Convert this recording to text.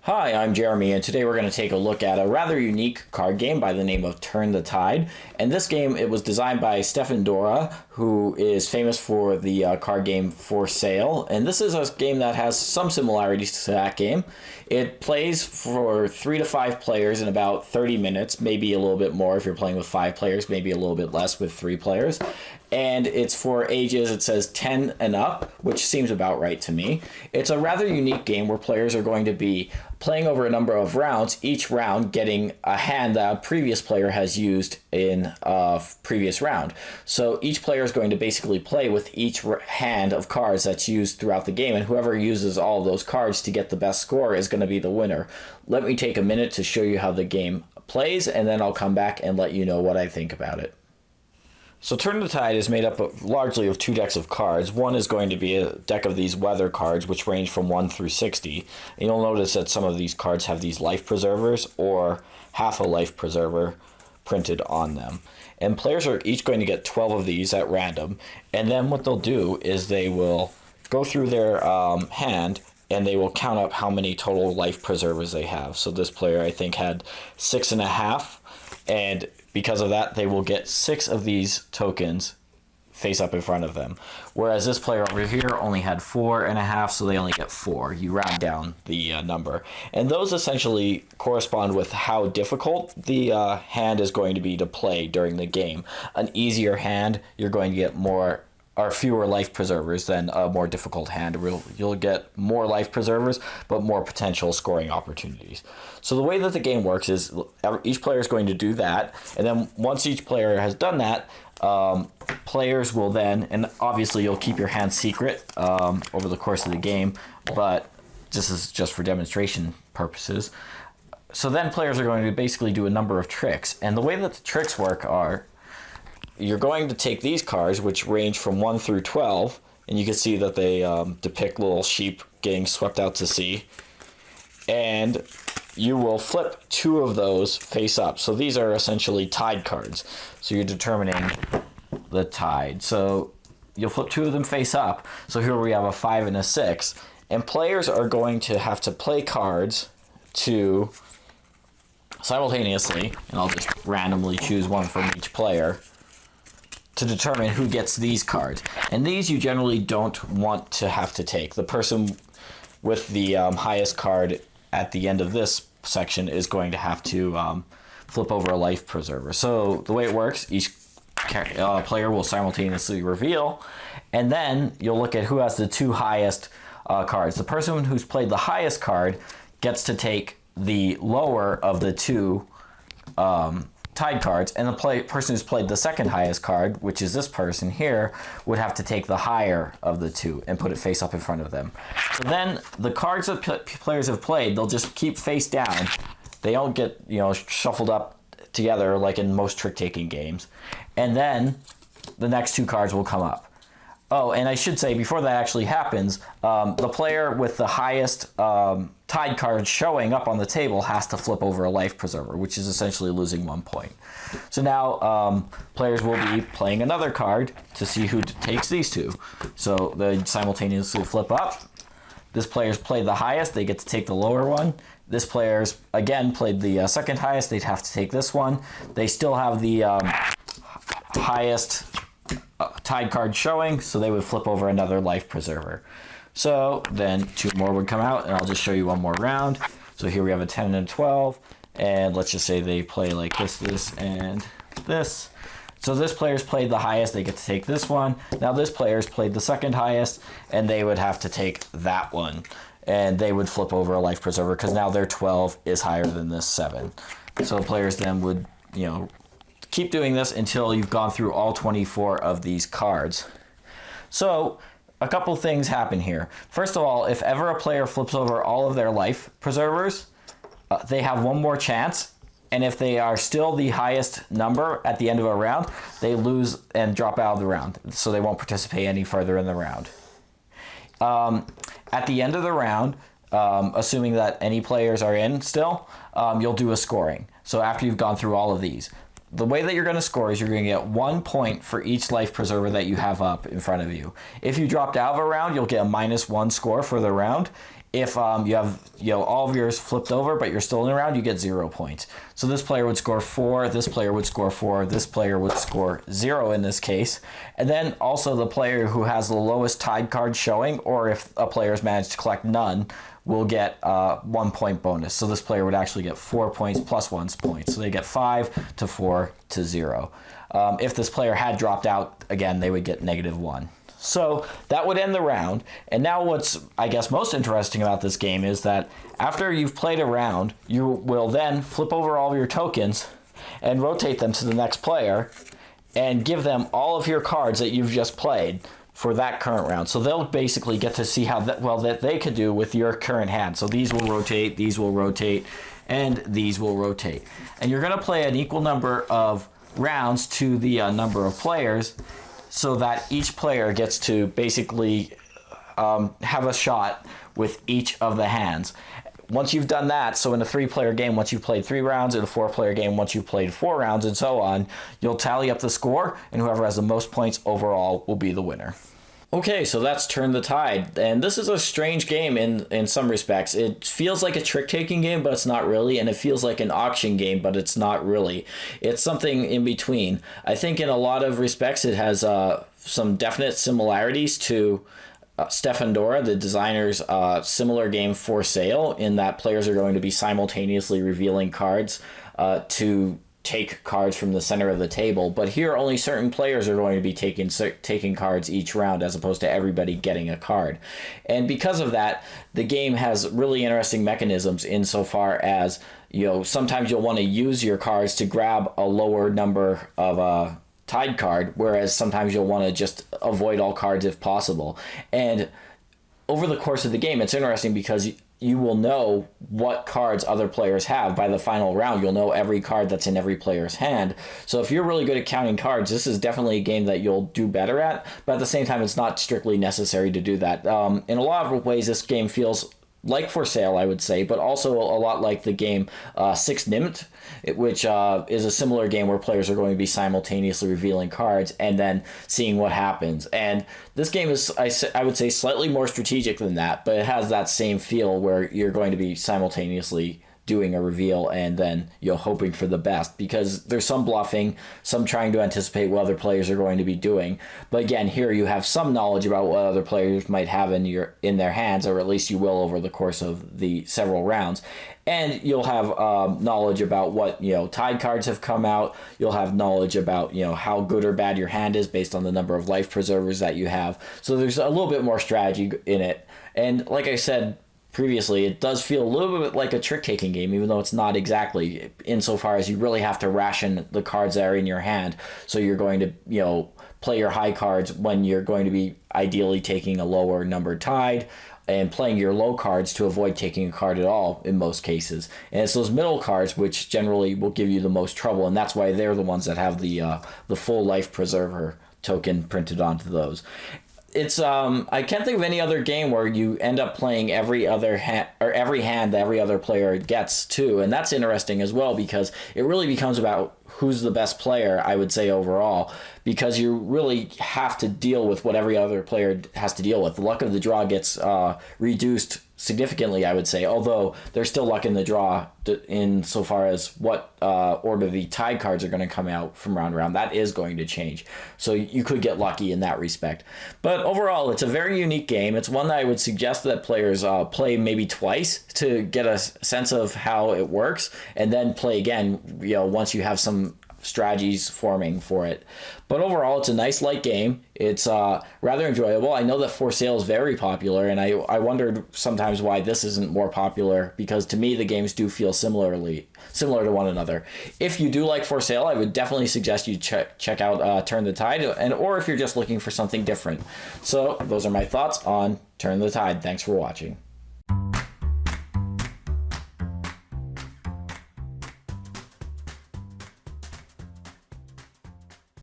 Hi, I'm Jeremy, and today we're going to take a look at a rather unique card game by the name of Turn the Tide. And this game, it was designed by Stefan Dorra, who is famous for the card game For Sale. And this is a game that has some similarities to that game. It plays for 3 to 5 players in about 30 minutes, maybe a little bit more if you're playing with 5 players, maybe a little bit less with 3 players. And it's for ages, it says 10 and up, which seems about right to me. It's a rather unique game where players are going to be playing over a number of rounds, each round getting a hand that a previous player has used in a previous round. So each player is going to basically play with each hand of cards that's used throughout the game, and whoever uses all of those cards to get the best score is going to be the winner. Let me take a minute to show you how the game plays, and then I'll come back and let you know what I think about it. So Turn the Tide is made up largely of 2 decks of cards. One is going to be a deck of these weather cards, which range from 1 through 60. And you'll notice that some of these cards have these life preservers or half a life preserver printed on them. And players are each going to get 12 of these at random. And then what they'll do is they will go through their hand and they will count up how many total life preservers they have. So this player, I think, had 6.5, and because of that, they will get 6 of these tokens face up in front of them. Whereas this player over here only had 4.5, so they only get 4. You round down the number. And those essentially correspond with how difficult the hand is going to be to play during the game. An easier hand, you're going to get more or fewer life preservers than a more difficult hand. You'll get more life preservers, but more potential scoring opportunities. So the way that the game works is each player is going to do that, and then once each player has done that, players will then, and obviously you'll keep your hand secret over the course of the game, but this is just for demonstration purposes. So then players are going to basically do a number of tricks, and the way that the tricks work are, you're going to take these cards, which range from 1 through 12, and you can see that they depict little sheep getting swept out to sea, and you will flip 2 of those face up. So these are essentially tide cards. So you're determining the tide. So you'll flip 2 of them face up. So here we have a 5 and a 6, and players are going to have to play cards to simultaneously, and I'll just randomly choose one from each player, to determine who gets these cards. And these you generally don't want to have to take. The person with the highest card at the end of this section is going to have to flip over a life preserver. So the way it works, each player will simultaneously reveal, and then you'll look at who has the 2 highest cards. The person who's played the highest card gets to take the lower of the 2 tide cards, and the person who's played the second highest card, which is this person here, would have to take the higher of the 2 and put it face up in front of them. So then the cards that players have played, they'll just keep face down. They don't get, shuffled up together like in most trick-taking games. And then the next 2 cards will come up. Oh, and I should say, before that actually happens, the player with the highest tide card showing up on the table has to flip over a life preserver, which is essentially losing 1 point. So now players will be playing another card to see who takes these 2. So they simultaneously flip up. This player's played the highest, they get to take the lower one. This player's, again, played the second highest, they'd have to take this one. They still have the highest tide card showing, so they would flip over another life preserver. So then 2 more would come out, and I'll just show you one more round. So here we have a 10 and a 12, and let's just say they play like this, and this. So this player's played the highest, they get to take this one. Now this player's played the second highest, and they would have to take that one. And they would flip over a life preserver, because now their 12 is higher than this 7. So players then would, keep doing this until you've gone through all 24 of these cards. So a couple things happen here. First of all, if ever a player flips over all of their life preservers, they have 1 more chance, and if they are still the highest number at the end of a round, they lose and drop out of the round, so they won't participate any further in the round. At the end of the round, assuming that any players are in still, you'll do a scoring. So after you've gone through all of these, the way that you're going to score is you're going to get 1 point for each life preserver that you have up in front of you. If you dropped out of a round, you'll get a -1 score for the round. If you have all of yours flipped over, but you're still in the round, you get 0 points. So this player would score 4, this player would score 4, this player would score 0 in this case. And then also the player who has the lowest tied card showing, or if a player has managed to collect none, will get 1 point bonus. So this player would actually get 4 points plus 1 point. So they get 5 to 4 to 0. If this player had dropped out, again, they would get -1. So that would end the round. And now what's, I guess, most interesting about this game is that after you've played a round, you will then flip over all of your tokens and rotate them to the next player and give them all of your cards that you've just played for that current round. So they'll basically get to see how well that they could do with your current hand. So these will rotate, these will rotate, and these will rotate. And you're going to play an equal number of rounds to the number of players, so that each player gets to basically have a shot with each of the hands. Once you've done that, so in a 3-player game, once you've played 3 rounds, in a 4-player game, once you've played 4 rounds, and so on, you'll tally up the score, and whoever has the most points overall will be the winner. Okay, so that's Turn the Tide, and this is a strange game in some respects. It feels like a trick-taking game, but it's not really, and it feels like an auction game, but it's not really. It's something in between. I think in a lot of respects it has some definite similarities to Stefan Dorra, the designer's similar game For Sale, in that players are going to be simultaneously revealing cards to take cards from the center of the table, but here only certain players are going to be taking cards each round as opposed to everybody getting a card. And because of that, the game has really interesting mechanisms insofar as, sometimes you'll want to use your cards to grab a lower number of tied card, whereas sometimes you'll want to just avoid all cards if possible. And over the course of the game, it's interesting because you will know what cards other players have by the final round. You'll know every card that's in every player's hand. So if you're really good at counting cards, this is definitely a game that you'll do better at, but at the same time, it's not strictly necessary to do that. In a lot of ways, this game feels like For Sale, I would say, but also a lot like the game Six Nimmt, which is a similar game where players are going to be simultaneously revealing cards and then seeing what happens. And this game is, I would say, slightly more strategic than that, but it has that same feel where you're going to be simultaneously doing a reveal and then hoping for the best, because there's some bluffing, some trying to anticipate what other players are going to be doing. But again, here you have some knowledge about what other players might have in their hands, or at least you will over the course of the several rounds. And you'll have knowledge about what tied cards have come out. You'll have knowledge about how good or bad your hand is based on the number of life preservers that you have. So there's a little bit more strategy in it. And like I said previously, it does feel a little bit like a trick-taking game, even though it's not exactly, insofar as you really have to ration the cards that are in your hand. So you're going to, play your high cards when you're going to be ideally taking a lower number tied, and playing your low cards to avoid taking a card at all in most cases. And it's those middle cards which generally will give you the most trouble, and that's why they're the ones that have the full life preserver token printed onto those. It's I can't think of any other game where you end up playing every other hand, or every hand that every other player gets too, and that's interesting as well, because it really becomes about who's the best player, I would say, overall, because you really have to deal with what every other player has to deal with. The luck of the draw gets reduced significantly, I would say, although there's still luck in the draw insofar as what order the tied cards are going to come out from round to round. That is going to change. So you could get lucky in that respect. But overall, it's a very unique game. It's one that I would suggest that players play maybe twice to get a sense of how it works, and then play again, once you have some strategies forming for it. But overall, it's a nice light game. It's rather enjoyable. I know that For Sale is very popular, and I wondered sometimes why this isn't more popular, because to me the games do feel similar to one another. If you do like For Sale, I would definitely suggest you check out Turn the Tide, or if you're just looking for something different. So those are my thoughts on Turn the Tide. Thanks for watching.